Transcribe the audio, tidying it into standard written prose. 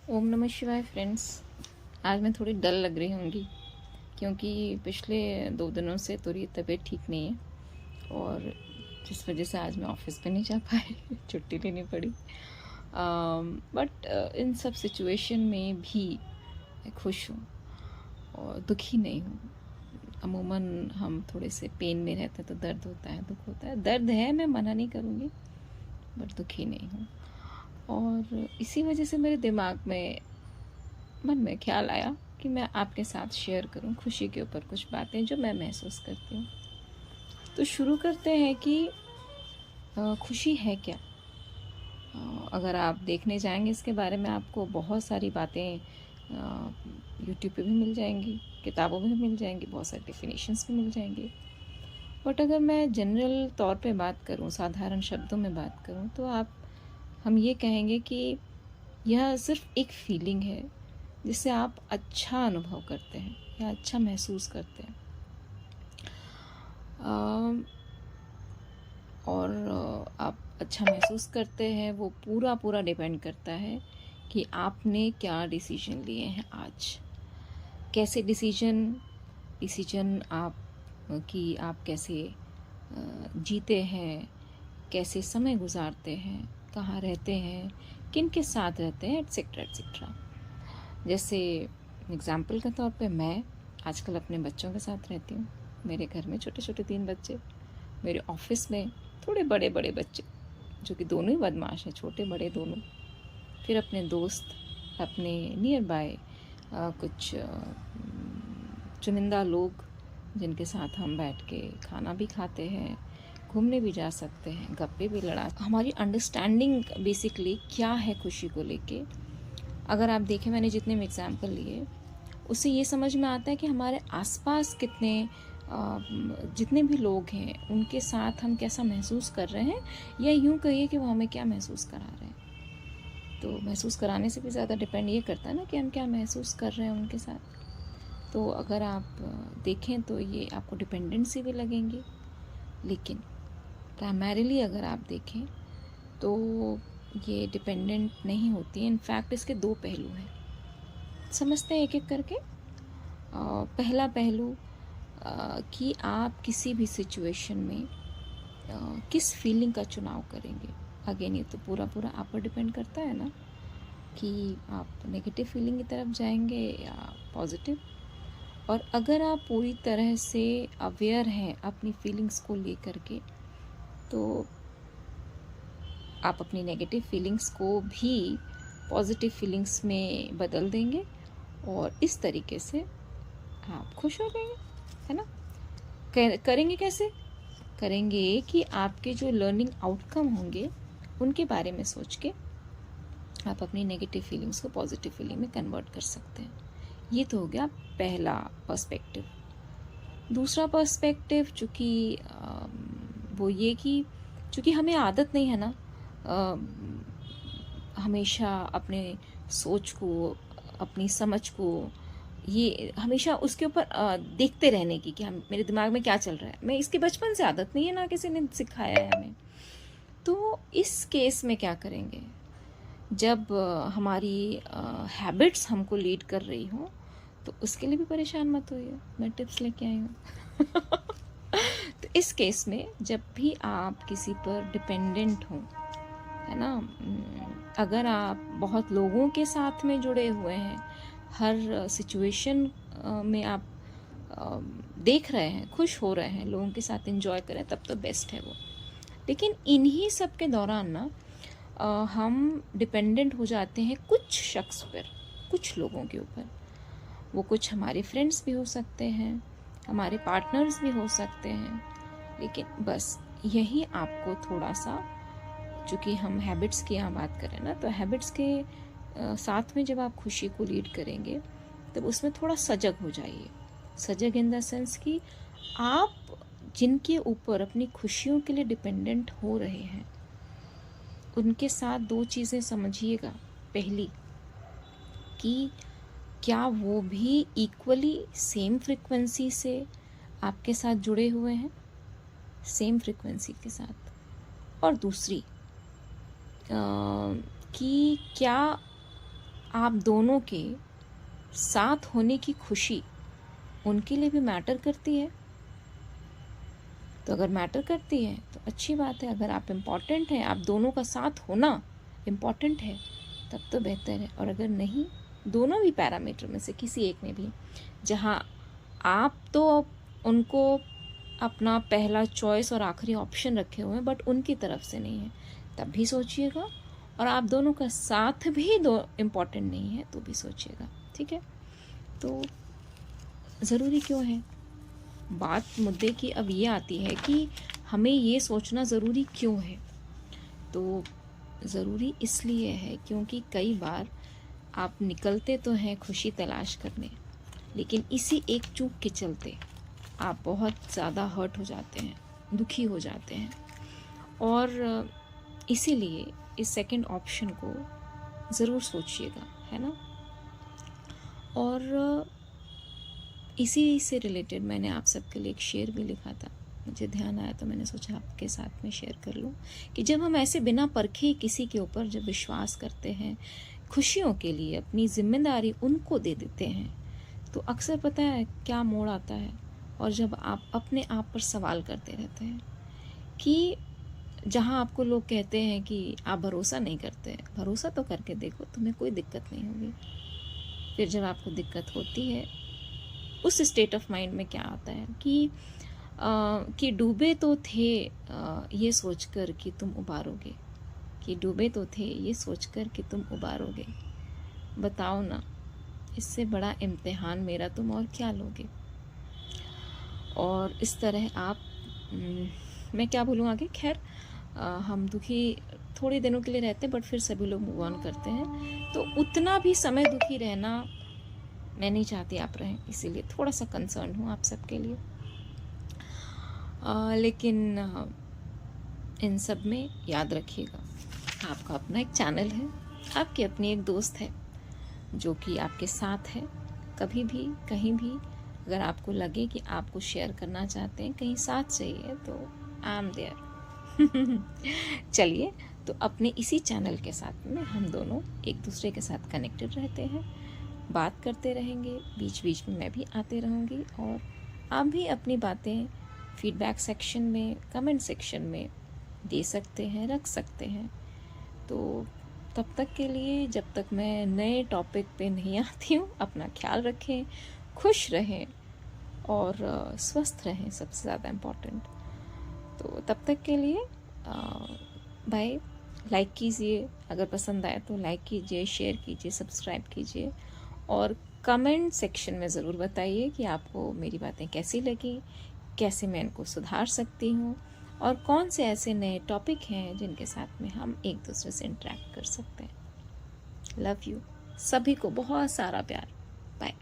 ओम नमः शिवाय फ्रेंड्स। आज मैं थोड़ी डल लग रही होंगी क्योंकि पिछले 2 दिनों से थोड़ी तबीयत ठीक नहीं है और जिस वजह से आज मैं ऑफिस पे नहीं जा पाई छुट्टी लेनी पड़ी। बट इन सब सिचुएशन में भी मैं खुश हूँ और दुखी नहीं हूँ। अमूमन हम थोड़े से पेन में रहते हैं तो दर्द होता है, दुख होता है, दर्द है, मैं मना नहीं करूँगी, बट दुखी नहीं हूँ। और इसी वजह से मेरे दिमाग में मन में ख्याल आया कि मैं आपके साथ शेयर करूं खुशी के ऊपर कुछ बातें जो मैं महसूस करती हूँ। तो शुरू करते हैं कि खुशी है क्या। अगर आप देखने जाएंगे इसके बारे में आपको बहुत सारी बातें यूट्यूब पे भी मिल जाएंगी, किताबों में भी मिल जाएंगी, बहुत सारी डेफिनेशंस भी मिल जाएंगी। बट अगर मैं जनरल तौर पे बात करूं, साधारण शब्दों में बात करूं, तो हम ये कहेंगे कि यह सिर्फ एक फीलिंग है जिससे आप अच्छा अनुभव करते हैं या अच्छा महसूस करते हैं। और आप अच्छा महसूस करते हैं वो पूरा पूरा डिपेंड करता है कि आपने क्या डिसीजन लिए हैं आज, कैसे डिसीजन आप कि आप कैसे जीते हैं, कैसे समय गुजारते हैं, कहाँ रहते हैं, किन के साथ रहते हैं, एट्सेट्रा एट्सेट्रा। जैसे एग्ज़ाम्पल के तौर पे मैं आजकल अपने बच्चों के साथ रहती हूँ। मेरे घर में छोटे छोटे 3 बच्चे, मेरे ऑफिस में थोड़े बड़े बड़े बच्चे जो कि दोनों ही बदमाश हैं, छोटे बड़े दोनों। फिर अपने दोस्त, अपने नियर बाय कुछ चुनिंदा लोग जिनके साथ हम बैठ के खाना भी खाते हैं, घूमने भी जा सकते हैं, गप्पे भी लड़ा। हमारी अंडरस्टैंडिंग बेसिकली क्या है खुशी को लेके, अगर आप देखें मैंने जितने भी एग्जाम्पल लिए उससे ये समझ में आता है कि हमारे आसपास कितने जितने भी लोग हैं उनके साथ हम कैसा महसूस कर रहे हैं, या यूं कहिए कि वो हमें क्या महसूस करा रहे हैं। तो महसूस कराने से भी ज़्यादा डिपेंड ये करता है ना कि हम क्या महसूस कर रहे हैं उनके साथ। तो अगर आप देखें तो ये आपको डिपेंडेंसी भी लगेंगी, लेकिन प्राइमरीली अगर आप देखें तो ये डिपेंडेंट नहीं होती है। इनफैक्ट इसके 2 पहलू हैं, समझते हैं एक एक करके। पहला पहलू कि आप किसी भी सिचुएशन में किस फीलिंग का चुनाव करेंगे। अगेन ये तो पूरा पूरा आप पर डिपेंड करता है ना कि आप नेगेटिव फीलिंग की तरफ जाएंगे या पॉजिटिव। और अगर आप पूरी तरह से अवेयर हैं अपनी फीलिंग्स को लेकर के, तो आप अपनी नेगेटिव फीलिंग्स को भी पॉजिटिव फीलिंग्स में बदल देंगे और इस तरीके से आप खुश हो जाएंगे, है ना। करेंगे कैसे? करेंगे कि आपके जो लर्निंग आउटकम होंगे उनके बारे में सोच के आप अपनी नेगेटिव फीलिंग्स को पॉजिटिव फीलिंग में कन्वर्ट कर सकते हैं। ये तो हो गया पहला पर्सपेक्टिव। दूसरा पर्सपेक्टिव चूँकि वो ये कि चूँकि हमें आदत नहीं है ना हमेशा अपने सोच को, अपनी समझ को, ये हमेशा उसके ऊपर देखते रहने की कि हम मेरे दिमाग में क्या चल रहा है। मैं इसकी बचपन से आदत नहीं है, ना किसी ने सिखाया है हमें। तो इस केस में क्या करेंगे, जब हमारी हैबिट्स हमको लीड कर रही हो तो उसके लिए भी परेशान मत होइए, मैं टिप्स लेके आई हूँ। तो इस केस में जब भी आप किसी पर डिपेंडेंट हो, है ना, अगर आप बहुत लोगों के साथ में जुड़े हुए हैं, हर सिचुएशन में आप देख रहे हैं, खुश हो रहे हैं, लोगों के साथ एंजॉय करें, तब तो बेस्ट है वो। लेकिन इन्हीं सब के दौरान ना हम डिपेंडेंट हो जाते हैं कुछ शख्स पर, कुछ लोगों के ऊपर। वो कुछ हमारे फ्रेंड्स भी हो सकते हैं, हमारे पार्टनर्स भी हो सकते हैं। लेकिन बस यही आपको थोड़ा सा, चूँकि हम हैबिट्स की यहाँ बात करें ना, तो हैबिट्स के साथ में जब आप खुशी को लीड करेंगे तब उसमें थोड़ा सजग हो जाइए। सजग इन द सेंस कि आप जिनके ऊपर अपनी खुशियों के लिए डिपेंडेंट हो रहे हैं उनके साथ 2 चीज़ें समझिएगा। पहली कि क्या वो भी इक्वली सेम फ्रिक्वेंसी से आपके साथ जुड़े हुए हैं, सेम फ्रिक्वेंसी के साथ। और दूसरी कि क्या आप दोनों के साथ होने की खुशी उनके लिए भी मैटर करती है। तो अगर मैटर करती है तो अच्छी बात है। अगर आप इम्पॉर्टेंट हैं, आप दोनों का साथ होना इम्पॉर्टेंट है, तब तो बेहतर है। और अगर नहीं, दोनों भी पैरामीटर में से किसी एक में भी, जहाँ आप तो उनको अपना पहला चॉइस और आखिरी ऑप्शन रखे हुए हैं, बट उनकी तरफ से नहीं है, तब भी सोचिएगा। और आप दोनों का साथ भी दो इम्पॉर्टेंट नहीं है तो भी सोचिएगा, ठीक है। तो ज़रूरी क्यों है, बात मुद्दे की अब ये आती है कि हमें ये सोचना ज़रूरी क्यों है। तो ज़रूरी इसलिए है क्योंकि कई बार आप निकलते तो हैं खुशी तलाश करने, लेकिन इसी एक चूक के चलते आप बहुत ज़्यादा हर्ट हो जाते हैं, दुखी हो जाते हैं। और इसीलिए इस सेकंड ऑप्शन को ज़रूर सोचिएगा, है ना। और इसी से रिलेटेड मैंने आप सबके लिए एक शेर भी लिखा था, मुझे ध्यान आया तो मैंने सोचा आपके साथ में शेयर कर लूँ कि जब हम ऐसे बिना परखे किसी के ऊपर जब विश्वास करते हैं, खुशियों के लिए अपनी जिम्मेदारी उनको दे देते हैं, तो अक्सर पता है क्या मोड़ आता है। और जब आप अपने आप पर सवाल करते रहते हैं कि जहाँ आपको लोग कहते हैं कि आप भरोसा नहीं करते, भरोसा तो करके देखो, तुम्हें कोई दिक्कत नहीं होगी। फिर जब आपको दिक्कत होती है, उस स्टेट ऑफ माइंड में क्या आता है कि डूबे तो थे ये सोचकर कि तुम उबारोगे, कि डूबे तो थे ये सोचकर कि तुम उबारोगे। बताओ ना, इससे बड़ा इम्तिहान मेरा तुम और क्या लोगे। और इस तरह आप मैं क्या बोलूँ आगे, खैर हम दुखी थोड़े दिनों के लिए रहते हैं, बट फिर सभी लोग मूव ऑन करते हैं। तो उतना भी समय दुखी रहना मैं नहीं चाहती आप रहें, इसीलिए थोड़ा सा कंसर्न हूँ आप सबके लिए। लेकिन इन सब में याद रखिएगा, आपका अपना एक चैनल है, आपकी अपनी एक दोस्त है जो कि आपके साथ है। कभी भी कहीं भी अगर आपको लगे कि आपको शेयर करना चाहते हैं, कहीं साथ चाहिए, तो आई एम देयर। चलिए, तो अपने इसी चैनल के साथ में हम दोनों एक दूसरे के साथ कनेक्टेड रहते हैं, बात करते रहेंगे, बीच बीच में मैं भी आते रहूँगी और आप भी अपनी बातें फीडबैक सेक्शन में, कमेंट सेक्शन में दे सकते हैं, रख सकते हैं। तो तब तक के लिए, जब तक मैं नए टॉपिक पे नहीं आती हूँ, अपना ख्याल रखें, खुश रहें और स्वस्थ रहें, सबसे ज़्यादा इम्पोर्टेंट। तो तब तक के लिए बाय। लाइक कीजिए, अगर पसंद आए तो लाइक कीजिए, शेयर कीजिए, सब्सक्राइब कीजिए और कमेंट सेक्शन में ज़रूर बताइए कि आपको मेरी बातें कैसी लगी, कैसे मैं इनको सुधार सकती हूँ और कौन से ऐसे नए टॉपिक हैं जिनके साथ में हम एक दूसरे से इंटरेक्ट कर सकते हैं। लव यू, सभी को बहुत सारा प्यार। बाय।